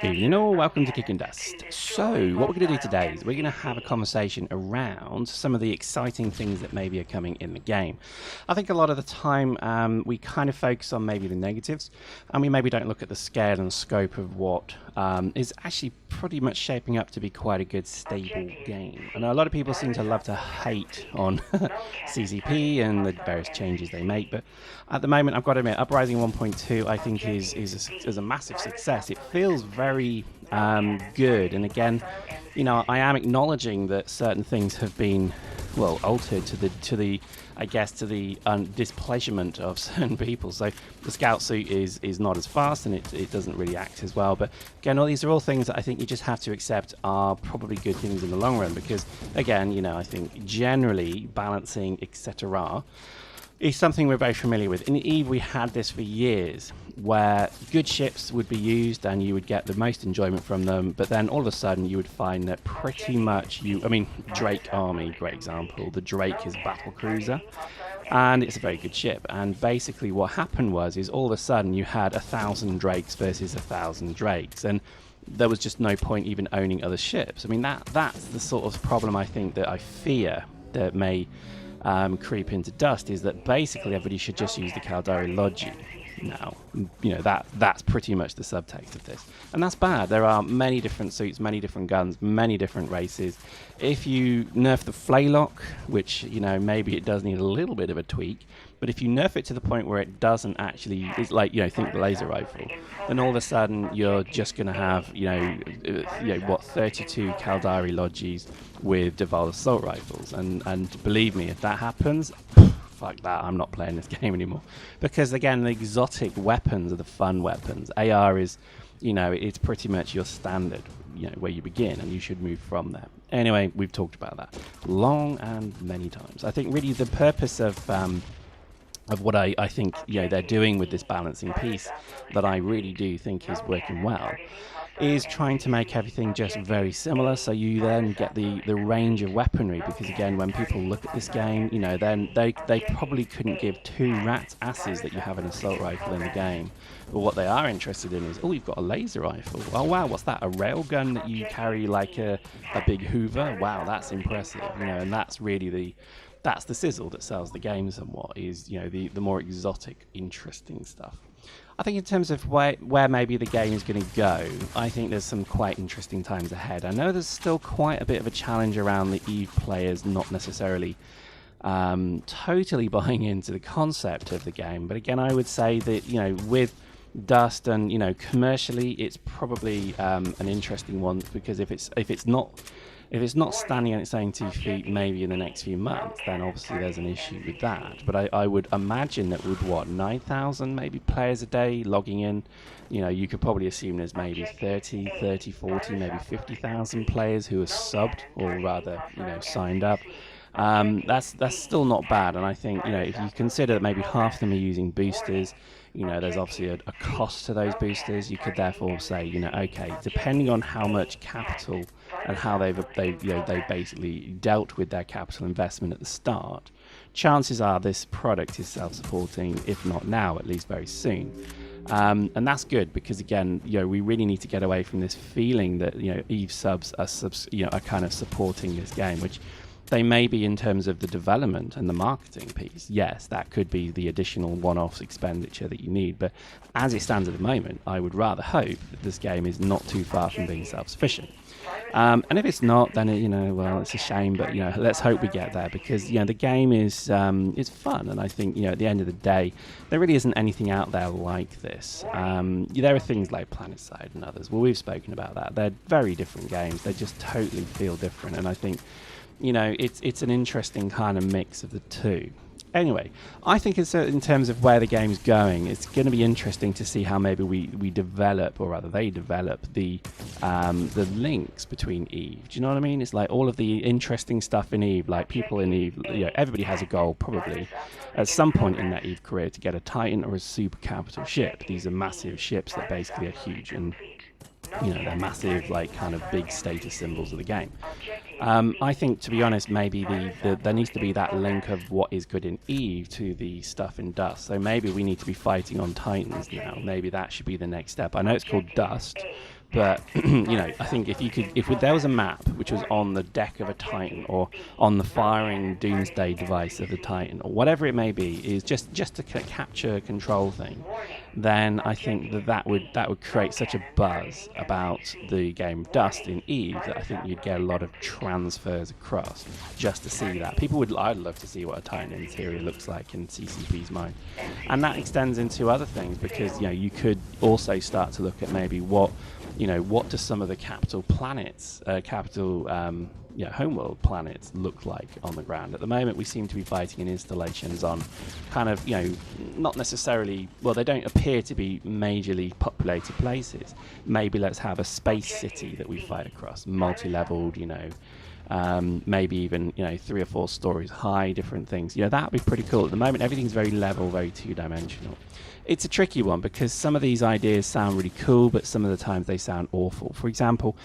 Evening all, welcome to Kicking Dust. So, what we're going to do today is we're going to have a conversation around some of the exciting things that maybe are coming in the game. I think a lot of the time we kind of focus on maybe the negatives, and we maybe don't look at the scale and scope of what is actually pretty much shaping up to be quite a good, stable game. I know a lot of people seem to love to hate on CCP and the various changes they make, but at the moment, I've got to admit, Uprising 1.2 I think is a massive success. It feels very good, and again, you know, I am acknowledging that certain things have been, well, altered to the displeasurement of certain people. So the scout suit is not as fast, and it doesn't really act as well. But again, all these are all things that I think you just have to accept are probably good things in the long run, because again, you know, I think generally balancing, etc., is something we're very familiar with. In EVE, we had this for years, where good ships would be used and you would get the most enjoyment from them, but then all of a sudden you would find that pretty much Drake Army, great example. The Drake is a battle cruiser, and it's a very good ship. And basically what happened is all of a sudden you had 1,000 Drakes versus 1,000 Drakes, and there was just no point even owning other ships. I mean, that's the sort of problem I think that I fear that may creep into Dust, is that basically everybody should just use the Caldari Logi now. You know, that's pretty much the subtext of this, and that's bad. There are many different suits, many different guns, many different races. If you nerf the Flaylock, which, you know, maybe it does need a little bit of a tweak, but if you nerf it to the point where it doesn't actually, it's like, you know, think the laser rifle, then all of a sudden you're just going to have, you know, what, 32 Caldari Logis with Deval assault rifles, and believe me, if that happens, fuck that, I'm not playing this game anymore. Because again, the exotic weapons are the fun weapons. AR is, you know, it's pretty much your standard, you know, where you begin, and you should move from there. Anyway, we've talked about that long and many times. I think really the purpose of what I think, you know, they're doing with this balancing piece, that I really do think is working well, is trying to make everything just very similar, so you then get the range of weaponry. Because again, when people look at this game, you know, then they probably couldn't give two rat's asses that you have an assault rifle in the game. But what they are interested in is, oh, you've got a laser rifle. Oh wow, what's that? A railgun that you carry like a big Hoover? Wow, that's impressive. You know, and that's really that's the sizzle that sells the game somewhat, is, you know, the more exotic, interesting stuff. I think in terms of where maybe the game is going to go, I think there's some quite interesting times ahead. I know there's still quite a bit of a challenge around the EVE players not necessarily totally buying into the concept of the game, but again, I would say that, you know, with Dust and, you know, commercially, it's probably an interesting one, because if it's not standing on its own 2 feet maybe in the next few months, then obviously there's an issue with that. But I would imagine that with, what, 9,000 maybe players a day logging in, you know, you could probably assume there's maybe 30, 40, maybe 50,000 players who are subbed, or rather, you know, signed up. That's still not bad, and I think, you know, if you consider that maybe half of them are using boosters, you know, there's obviously a cost to those boosters. You could therefore say, you know, okay, depending on how much capital and how they basically dealt with their capital investment at the start, chances are this product is self-supporting, if not now, at least very soon. And that's good, because again, you know, we really need to get away from this feeling that, you know, EVE subs are kind of supporting this game, which they may be in terms of the development and the marketing piece. Yes, that could be the additional one-off expenditure that you need, but as it stands at the moment, I would rather hope that this game is not too far from being self-sufficient. And if it's not, then, you know, well, it's a shame, but, you know, let's hope we get there, because, you know, the game is fun, and I think, you know, at the end of the day, there really isn't anything out there like this. There are things like Planetary and others. Well, we've spoken about that. They're very different games. They just totally feel different, and I think, you know, it's an interesting kind of mix of the two. Anyway, I think in terms of where the game's going, it's going to be interesting to see how maybe we develop, or rather they develop, the links between EVE. Do you know what I mean? It's like all of the interesting stuff in EVE, like people in EVE, you know, everybody has a goal probably at some point in their EVE career to get a Titan or a super capital ship. These are massive ships that basically are huge, and, you know, they're massive, like, kind of big status symbols of the game. I think, to be honest, maybe there needs to be that link of what is good in EVE to the stuff in Dust. So maybe we need to be fighting on Titans now. Maybe that should be the next step. I know it's called Dust, But I think if there was a map which was on the deck of a Titan or on the firing doomsday device of the Titan or whatever it may be, is just a capture control thing, then I think that would create such a buzz about the game of Dust in Eve that I think you'd get a lot of transfers across just to see that. I'd love to see what a Titan interior looks like in CCP's mind, and that extends into other things because you could also start to look at maybe what do some of the capital planets, homeworld planets look like on the ground. At the moment, we seem to be fighting in installations on kind of, not necessarily, well, they don't appear to be majorly populated places. Maybe let's have a space city that we fight across, multi-leveled, maybe even 3 or 4 stories high, different things. That would be pretty cool. At the moment, everything's very level, very two-dimensional. It's a tricky one because some of these ideas sound really cool, but some of the times they sound awful. For example,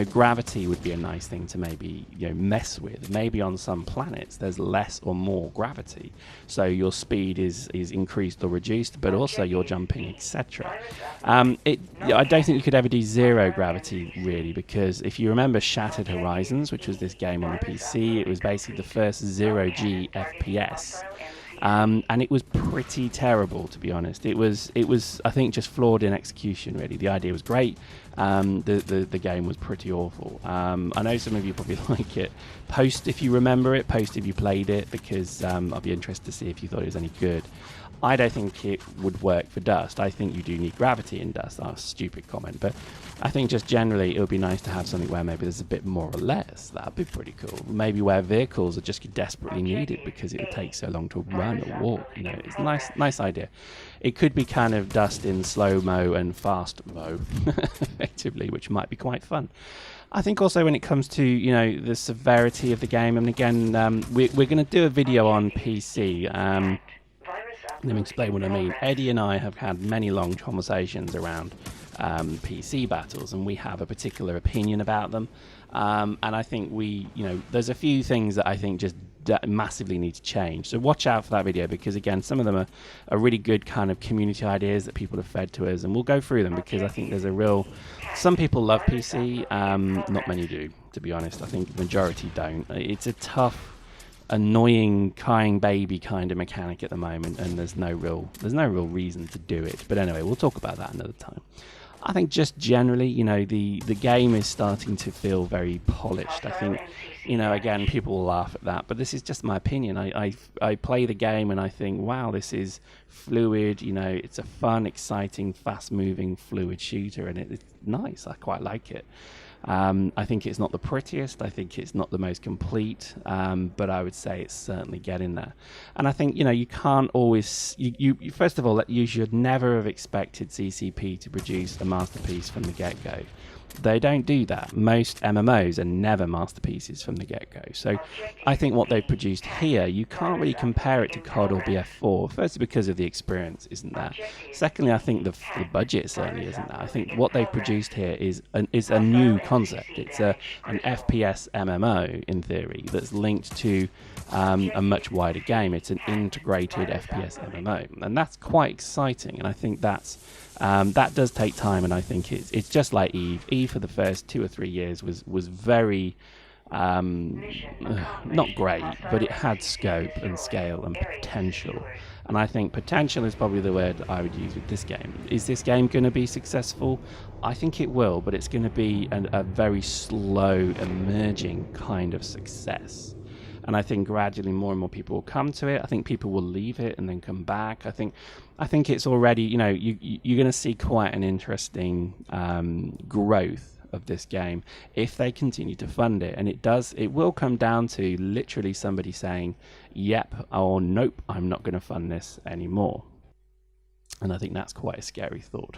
gravity would be a nice thing to maybe mess with. Maybe on some planets there's less or more gravity, so your speed is increased or reduced, but also your jumping, etc. I don't think you could ever do zero gravity really, because if you remember Shattered Horizons, which was this game on the PC, it was basically the first 0G FPS. And it was pretty terrible, to be honest. It was I think just flawed in execution. Really, the idea was great. The game was pretty awful. I know some of you probably like it. Post if you remember it. Post if you played it, because I'll be interested to see if you thought it was any good. I don't think it would work for Dust. I think you do need gravity in Dust. That's a stupid comment, but I think just generally it would be nice to have something where maybe there's a bit more or less. That would be pretty cool. Maybe where vehicles are just desperately needed because it would take so long to run or walk. It's a nice idea. It could be kind of Dust in slow-mo and fast-mo, effectively, which might be quite fun. I think also when it comes to the severity of the game, and again we're going to do a video on PC. Let me explain what I mean. Eddie and I have had many long conversations around PC battles, and we have a particular opinion about them. And I think there's a few things that I think just massively need to change. So watch out for that video, because again, some of them are really good kind of community ideas that people have fed to us, and we'll go through them because I think there's some people love PC, not many do, to be honest. I think the majority don't. It's a tough, annoying crying baby kind of mechanic at the moment, and there's no real reason to do it. But anyway, we'll talk about that another time. I think just generally, the game is starting to feel very polished. I think, again, people will laugh at that, but this is just my opinion. I play the game and I think, wow, this is fluid. It's a fun, exciting, fast-moving, fluid shooter, and it's nice. I quite like it. I think it's not the prettiest, I think it's not the most complete, but I would say it's certainly getting there. And I think, you can't always, you first of all, you should never have expected CCP to produce a masterpiece from the get-go. They don't do that. Most MMOs are never masterpieces from the get-go. So I think what they've produced here, you can't really compare it to COD or BF4. Firstly, because of the experience isn't there. Secondly, I think the budget certainly isn't there. I think what they've produced here is a new concept. It's an FPS MMO, in theory, that's linked to a much wider game. It's an integrated FPS MMO. And that's quite exciting. And I think that does take time, and I think it's just like Eve. Eve for the first 2 or 3 years was very not great, but it had scope and scale and potential. And I think potential is probably the word I would use with this game. Is this game going to be successful? I think it will, but it's going to be a very slow, emerging kind of success. And I think gradually more and more people will come to it. I think people will leave it and then come back. I think it's already, you're going to see quite an interesting growth of this game if they continue to fund it. And it will come down to literally somebody saying, yep, or nope, I'm not going to fund this anymore. And I think that's quite a scary thought.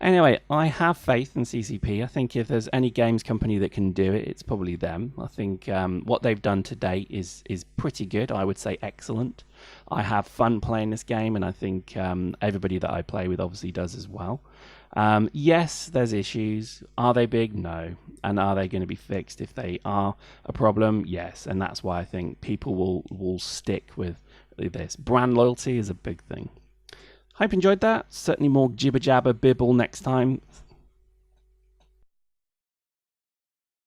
Anyway, I have faith in CCP. I think if there's any games company that can do it, it's probably them. I think what they've done to date is pretty good. I would say excellent. I have fun playing this game, and I think everybody that I play with obviously does as well. Yes, there's issues. Are they big? No. And are they going to be fixed if they are a problem? Yes. And that's why I think people will stick with this. Brand loyalty is a big thing. Hope you enjoyed that. Certainly more jibber jabber bibble next time.